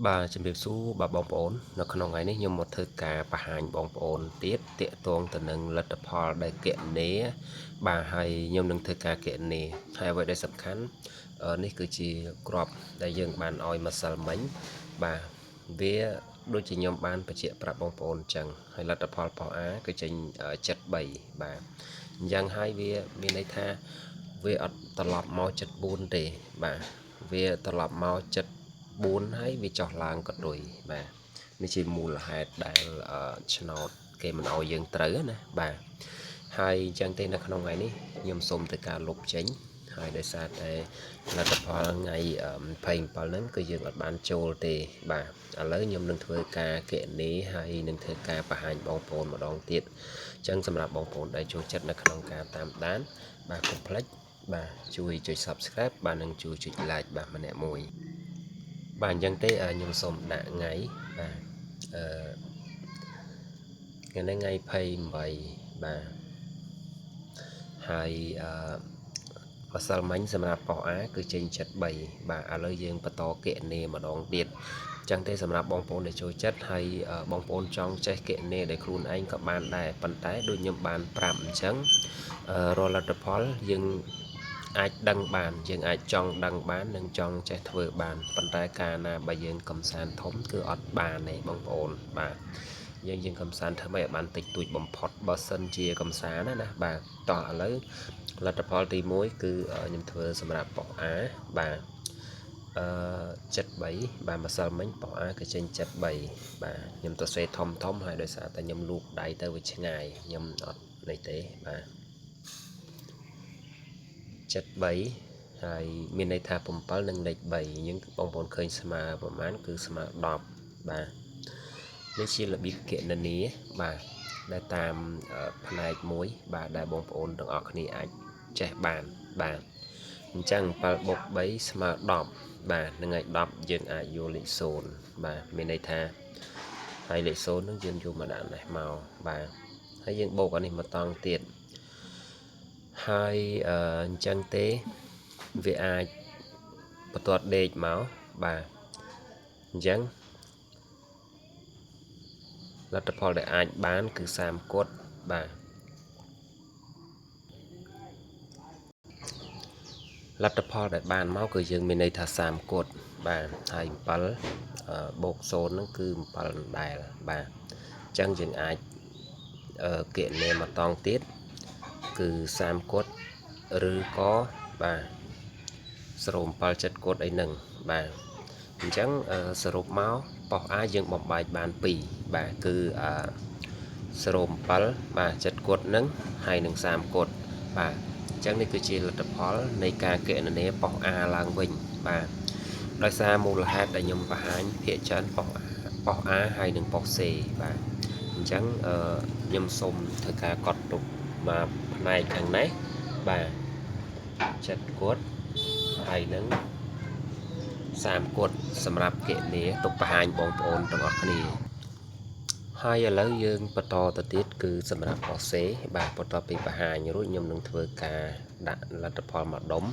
Bàជំរាបសួរបាទបងប្អូននៅក្នុងថ្ងៃនេះខ្ញុំមកធ្វើការបង្ហាញបងប្អូនទៀតតាក់ទងទៅនឹងលទ្ធផលដែលគណនាបាទហើយខ្ញុំនឹងធ្វើការគណនាហើយអ្វីដែលសំខាន់នេះគឺជាក្របដែលយើងបានឲ្យម្សិលមិញបាទវាដូចជាខ្ញុំបានបញ្ជាក់ប្រាប់បងប្អូនអញ្ចឹងហើយលទ្ធផលរបស់ A គឺចេញ73បាទអញ្ចឹងហើយវាមានន័យថាវាអត់ត្រឡប់មក74ទេបាទវាត្រឡប់មក74ហើយវាចុះឡើងក៏ដូចបាទនេះជាមូលហេតុដែលឆ្នោតគេមិនអោយយើងត្រូវណាបាទហើយអញ្ចឹងទេនៅក្នុងថ្ងៃនេះខ្ញុំសូមទៅការលុបចេញហើយដោយសារតែលទ្ធផលថ្ងៃ27ហ្នឹងគឺយើងអត់បានចូលទេបាទឥឡូវខ្ញុំនឹងធ្វើការគណនាហើយនឹងធ្វើការបង្ហាញបងប្អូនម្ដងទៀតអញ្ចឹងសម្រាប់បងប្អូនដែលចូលចិត្តនៅក្នុងការតាមដានបាទកុំភ្លេចបាទជួយចុច Subscribe បាទនិងជួយចុច Like បាទម្នាក់មួយបាទអញ្ចឹងទេខ្ញុំសូមដាក់ថ្ងៃបាទថ្ងៃ28បាទហើយម្សិលមិញសម្រាប់ប៉ុស A គឺចេញ73បាទឥឡូវយើងបន្តគណនាម្ដងទៀតអញ្ចឹងទេសម្រាប់បងប្អូនដែលចូលចិត្តហើយបងប្អូនចង់ចេះគណនាដោយខ្លួនឯងក៏បានដែរប៉ុន្តែដូចខ្ញុំបានប្រាប់អញ្ចឹងរាល់លទ្ធផលយើងអាចដឹងបានយើងអាចចង់ដឹងបាននិងចង់ចេះធ្វើបានប៉ុន្តែកាលណាបើយើងកំសាន្តធំគឺអត់បានទេបងប្អូនបាទយើងកំសាន្តធ្វើឲ្យបានតិចតួចបំផុតបើសិនជាកំសាន្តណាបាទតោះឥឡូវលទ្ធផលទី1គឺខ្ញុំធ្វើសម្រាប់ប៉ុស A បាទ73បាទម្សិលមិញប៉ុស A គឺចេញ73បាទខ្ញុំទៅសេធំហើយដោយសារតែខ្ញុំលូកដៃទៅវាឆ្ងាយខ្ញុំអត់នេះទេបាទ73ហើយមានន័យថា7និងលេខ3យើងបងប្អូនឃើញស្មើប្រហែលគឺស្មើ10បាទនេះជារបៀបគណនាបាទដែលតាមផ្នែកមួយបាទដែលបងប្អូនទាំងអស់គ្នាអាចចេះបានបាទអញ្ចឹង7 + 3 ស្មើ10បាទនឹងឲ្យ10យើងអាចយកលេខ0បាទមានន័យថាហើយលេខ0នឹងយើងយកមកដាក់នេះមកបាទហើយយើងបូកអានេះមកតង់ទៀតហើយអញ្ចឹងទេវាអាចបន្ទាត់ដេកមកបាទអញ្ចឹងលទ្ធផលដែលអាចបានគឺ30គត់បាទលទ្ធផលដែលបានមកគឺយើងមានន័យថា30គត់បាទហើយ7បូក0ហ្នឹងគឺ7ដែរបាទអញ្ចឹងយើងអាចគណនាមកតង់ទៀតគឺ30គត់ឬក៏បាទ07ចិត្តគត់អីហ្នឹងបាទអញ្ចឹងសរុបមកប៉ុស A យើងបំបែកបាន2បាទគឺ07បាទចិត្តគត់ហ្នឹងហើយនឹង30គត់បាទអញ្ចឹងនេះគឺជាលទ្ធផលនៃការគណនាប៉ុស A ឡើងវិញបាទដោយសារមូលហេតុដែលខ្ញុំបង្ហាញភាគច្រើនប៉ុស A ហើយនឹងប៉ុស C បាទអញ្ចឹងខ្ញុំសូមធ្វើការកត់ទុកមកផ្នែកខាងនេះបាទចិត្តគត់ហើយនឹង30គត់សម្រាប់គណនាទុកបង្ហាញបងប្អូនទាំងអស់គ្នាហើយឥឡូវយើងបន្តទៅទៀតគឺសម្រាប់ប៉ុស C បាទបន្ទាប់ពីបង្ហាញរួចខ្ញុំនឹងធ្វើការដាក់លទ្ធផលមកដុំ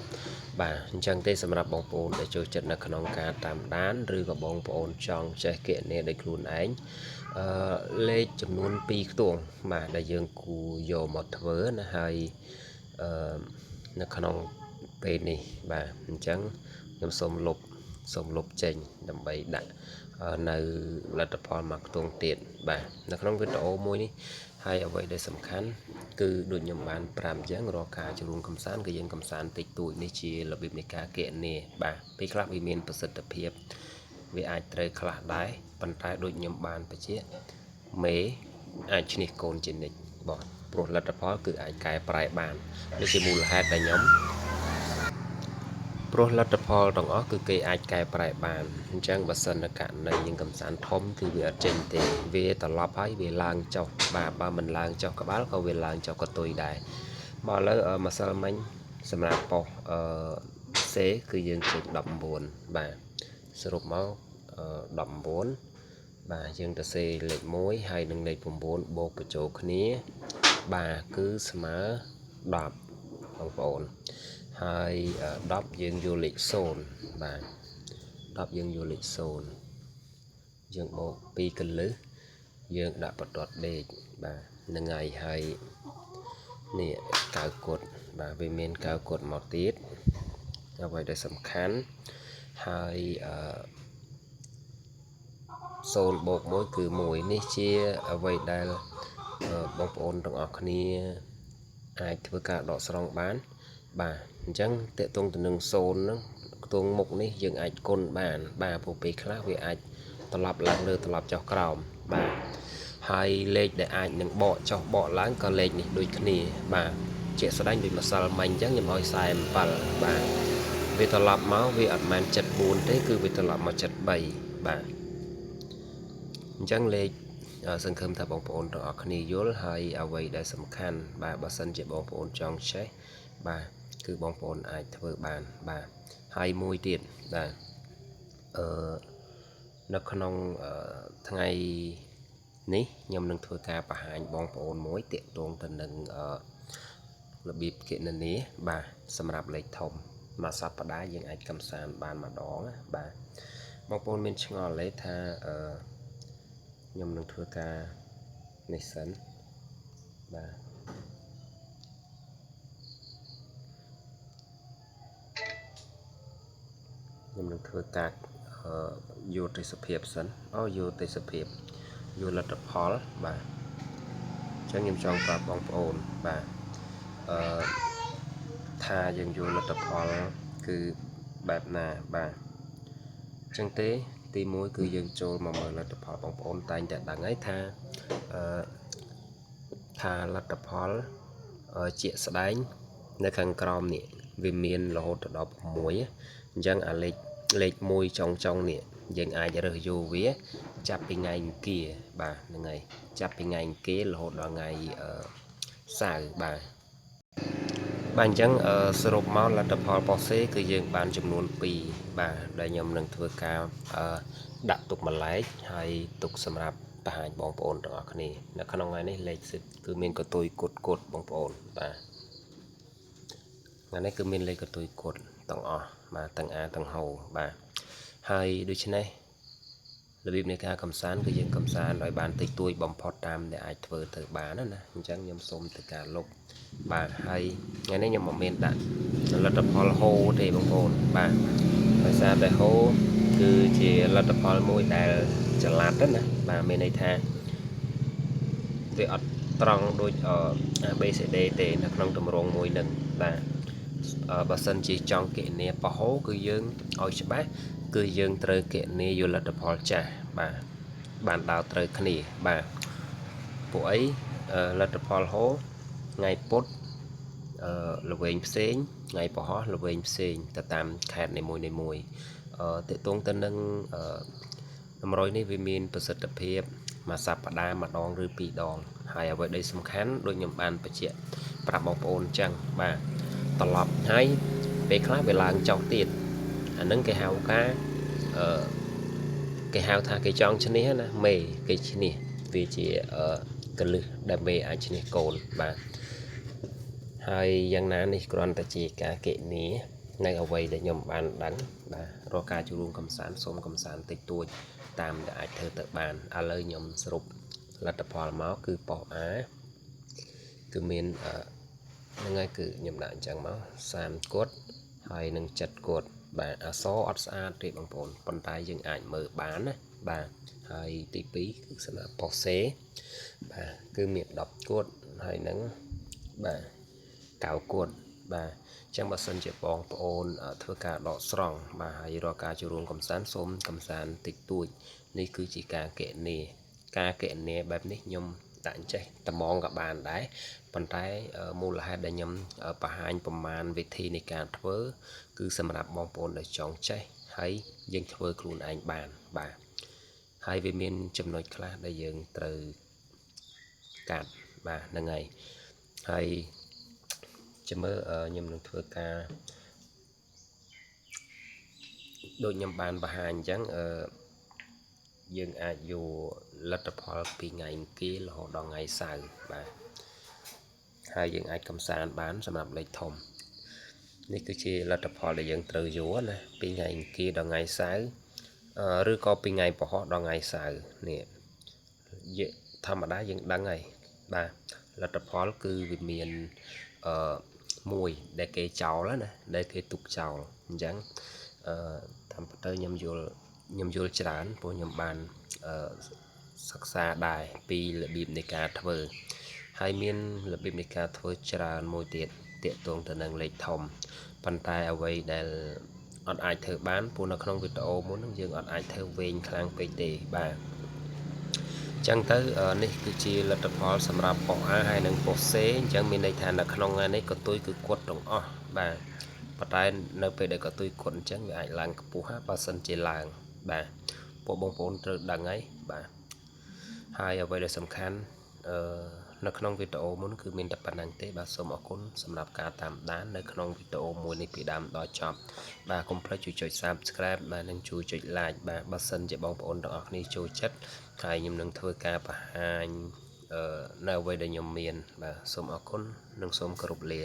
បាទអញ្ចឹងទេសម្រាប់បងប្អូនដែលចូលចិត្តនៅក្នុងការតាមដានឬក៏បងប្អូនចង់ចេះគណនាដោយខ្លួនឯងលេខចំនួន2ខ្ទង់បាទដែលយើងគូយកមកធ្វើណាហើយនៅក្នុងពេលនេះបាទអញ្ចឹងខ្ញុំសូមលុបចេញដើម្បីដាក់នៅលទ្ធផលមកខ្ទង់ទៀតបាទនៅក្នុងវីដេអូមួយនេះហើយអ្វីដែលសំខាន់គឺដូចខ្ញុំបានប្រាប់អញ្ចឹងរាល់ការចូលរួមកំសាន្តគឺយើងកំសាន្តតិចតួចនេះជារបៀបនៃការគណនាបាទពេលខ្លះវាមានប្រសិទ្ធភាពវាអាចត្រូវខ្លះដែរប៉ុន្តែដូចខ្ញុំបានបញ្ជាក់មេអាចឈ្នះកូនជានិច្ចបាទព្រោះលទ្ធផលគឺអាចកែប្រែបាននេះជាមូលហេតុដែលខ្ញុំព្រោះលទ្ធផលទាំងអស់គឺគេអាចកែប្រែបានអញ្ចឹងបើសិននៅករណីយើងកំសាន្តធំគឺវាអត់ចេញទេវាត្រឡប់ហើយវាឡើងចុះបាទបើមិនឡើងចុះក្បាលក៏វាឡើងចុះកតុយដែរមកឥឡូវម្សិលមិញសម្រាប់ប៉ុសC គឺយើងចេញ19បាទសរុបមក19បាទយើងទៅសេលេខ1ហើយនឹងលេខ9បូកបញ្ចូលគ្នាបាទគឺស្មើ10បងប្អូនហើយ10យើងយកលេខ0បាទ10យើងយកលេខ0 dương bộ pi cân lứ dương đã bật đọt đê bà nâng ngày hay nè cao cột bà về miền cao cột một tiết ở vậy để sầm khán hai xôn bột mỗi cứ mũi ní chia ở vậy đây bông ôn trong ọc ní ai với cả đọ sòng bán bà chẳng tệ tung từ nâng xôn nó tung mục ní dừng ai côn bàn bà bộ bị khác vì ai tập lập lặng được tập lập cho còng bà hai lên để ai nâng bỏ cho bỏ láng còn lên này đôi khi bà chị sẽ đánh bị mà sao mình chắc như mọi sai bà vì tập lập máu vì ẩn màn chật buồn thế cứ vì tập lập mà chật bầy bà chẳng lên sân khâm thập bóng ổn trong ọc ní dối hay ở vậy đã sầm khăn bà sân chị bóng ổn trong chế bà cứ bóng ổn ai thơ bàn bà hai môi tiền bà nó không ngày ní nhằm nâng thưa ca bà hai bóng ổn mối tiện tuôn tình nâng là bịp kiện nâng ní bà xâm rạp lấy thông mà sắp bà đá dân ai cầm sàn bàn mà đó bà bóng ổn mình ngò lấy tha nhằm nâng thưa ca này sẵn bà nhằm nâng thưa ca vô tới sập hiệp sẵn vô tới sập hiệp vô là tập hó bà chẳng nhằm trong và bóng ổn bà tha dân vô là tập hó cứ bạp nà bà chẳng tế tí mối cứ dân trôi mà mở là tập hó bóng ổn tay đã đắng ấy tha là tập hó chia sẻ đánh nơi khăn crom nè vì miền là hỗ trợ đọc muối chẳng lệch môi trong nè dân ai ra rơi vô vía chắp bên ngày kia bà ngày chắp bên ngày kia là hỗ trợ ngày xài bà bạn chẳng srop máu là tập hợp bó xế cứ dương bán chùm luôn pì bà đại nhầm nâng thưa cao đặt tục mà lấy hay tục xâm rạp bà hành bóng ổn trong ọc này nó không ngay này lấy cứ mình có tôi cột bóng ổn bà ngày này cứ mình lấy có tôi cột tầng O mà tầng A tầng hầu bà hai đôi chân này là bịp này ca cầm sán cứ dương cầm sán nói bàn tịch tôi bóng phót tam để ai thơ thơ bà đó nè chẳng nhầm xôm từ cả lúc bà hay ngày nay nhầm một miền đạn là tập hô thì bông ổn bà tại sao để hô cứ chỉ là tập môi đà trở lạt đó nè bà miền này tha về ở trong đôi BCD để nó không tầm rong môi nâng bà sân chỉ trong kệ nè bà hố cứ dương ôi chứ bác cứ dương trời kệ nè vô là tập trả bà bàn đào trời khỉ bà bộ ấy là tập hố ngày post là về xén ngày bỏ hóa là về xén ta tạm khát này mùi tệ tôn tên nâng nằm rồi này vì mìnhประสิทธิภาพmà sắp đa mà đòn rư bị đòn hay ở vậy đây sầm khán đôi nhầm bàn phải chuyệnปรับ bóng ôn chăng bàตลอดให้ไปคล้ายเวลาจองtiềnอันนั้นcái hào cá cái hào tha cái chong chân này na mề cái chân này vì chỉ cần lư đam mê anh chân này cồn bà hai dân ná này còn ta chỉ cả kệ ní ngay ở vậy để nhầm bàn đắng và ro ca chú luôn cầm sán xôm cầm sán tịch tuổi tam đã thơ tự bàn lời nhầm sụp là tập hòa máu cứ bỏ á cứ miền ngay cứ nhầm đạn chẳng máu sàn cốt hay nâng chặt cột bà số ớt xa trị bằng phồn phần tay dừng ảnh mở bán bà hay tí phí cứ sẽ là bỏ xế bà cứ miệng đọc cốt hay nâng bà cào cột bà chẳng bà sân chế bóng ôn thưa cả đỏ sòng bà hay rõ cả chú ruộng cầm sán xôm cầm sán tịch tuổi này cứ chỉ ca kệ nè bếp nít nhung đạn chạy tầm mong gặp bàn đấy bàn tay mua là hai đại nhầm bà hai phần màn về thi này cả thơ cứ xâm rạp bóng ôn để chọn chạy hay dân thơ khuôn anh bàn bà hai về miền chùm nói khá để dân từ cạn bà nâng ngày hay chùm mơ nhầm thơ ca đôi nhầm bàn bà hai chẳng dân ai dù là tập hợp vì ngày kia là họ đo ngày sau và hai dân ai cầm sàn bán sản phẩm lấy thông này cứ chỉ là tập hợp để dân từ dúa nè vì ngày kia đo ngày sau ឬក៏ពីថ្ងៃពហុដល់ថ្ងៃសៅរ៍នេះធម្មតាយើងដឹងហើយបាទលទ្ធផលគឺវាមានមួយដែលគេចោលណាដែលគេទុកចោលអញ្ចឹងតាមពិតទៅខ្ញុំយល់ច្រើនព្រោះខ្ញុំបានសិក្សាដែរពីរបៀបនៃការធ្វើហើយមានរបៀបនៃការធ្វើច្រើនមួយទៀតតាក់ទងទៅនឹងលេខធំប៉ុន្តែអ្វីដែលអត់អាចធ្វើបានព្រោះនៅក្នុងវីដេអូមុនហ្នឹងយើងអត់អាចធ្វើវែងខ្លាំងពេកទេបាទចឹងទៅនេះគឺជាលទ្ធផលសម្រាប់ប៉ុស A ហើយនិងប៉ុស C អញ្ចឹងមានន័យថានៅក្នុងថ្ងៃនេះកតុយគឺគាត់ទាំងអស់បាទប៉ុន្តែនៅពេលដែលកតុយគាត់អញ្ចឹងវាអាចឡើងខ្ពស់បើសិនជាឡើងបាទពួកបងប្អូនត្រូវដឹងហើយបាទហើយអ្វីដែលសំខាន់នៅក្នុងវីដេអូមុនគឺមានតែប៉ុណ្្នឹងទេបាទសូមអរគុណសម្រាប់ការតាមដាននៅក្នុងវីដេអូមួយនេះពីដើមដល់ចប់បាទកុំភ្លេចជួយចុច Subscribe បាទនិងជួយចុច Like បាទបើសិនជាបងប្អូនទាំងអស់គ្នាចូលចិត្តហើយខ្ញុំនឹងធ្វើការបង្ហាញនៅអ្វីដែលខ្ញុំមានបាទសូមអរគុណនិងសូមគោរពលា